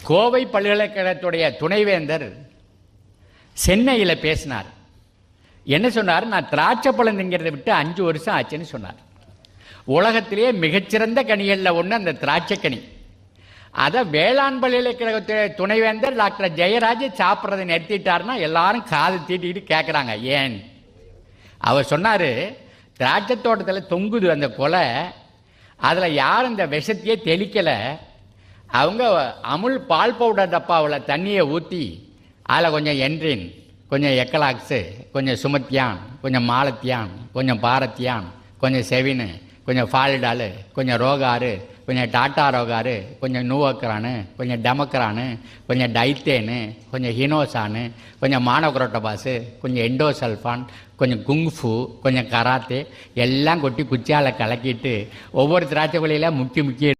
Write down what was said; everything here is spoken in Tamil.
கோவை பல்கலைக்கழகத்துடைய துணைவேந்தர் சென்னையில் பேசினார். என்ன சொன்னார்? நான் திராட்சை பழம் திங்கிறத விட்டு 5 வருஷம் ஆச்சுன்னு சொன்னார். உலகத்திலேயே மிகச்சிறந்த கனிகளில் ஒன்று அந்த திராட்சைக்கனி. அதை வேளாண் பல்கலைக்கழகத்துடைய துணைவேந்தர் டாக்டர் ஜெயராஜ் சாப்பிட்றதை நிறுத்திட்டாருன்னா எல்லாரும் காது தீட்டிக்கிட்டு கேட்குறாங்க ஏன். அவர் சொன்னார், திராட்சை தோட்டத்தில் தொங்குது அந்த கொலை, அதில் யாரும் இந்த விஷத்தையே தெளிக்கலை. அவங்க அமுல் பால் பவுடர் டப்பாவில் தண்ணியை ஊற்றி அதில் கொஞ்சம் என்ட்ரின், கொஞ்சம் எக்கலாக்ஸு, கொஞ்சம் சுமத்தியான், கொஞ்சம் மாலத்தியான், கொஞ்சம் பாரத்தியான், கொஞ்சம் செவினு, கொஞ்சம் ஃபால்டாலு, கொஞ்சம் ரோகாரு, கொஞ்சம் டாட்டா ரோகாரு, கொஞ்சம் நூவக்ரானு, கொஞ்சம் டெமக்ரானு, கொஞ்சம் டைத்தேனு, கொஞ்சம் ஹினோசானு, கொஞ்சம் மானோக்ரோட்டபாஸு, கொஞ்சம் எண்டோசல்ஃபான், கொஞ்சம் குங்ஃபு, கொஞ்சம் கராத்தே எல்லாம் கொட்டி குச்சியால் கலக்கிட்டு ஒவ்வொரு திராட்சை கொலையில் முக்கி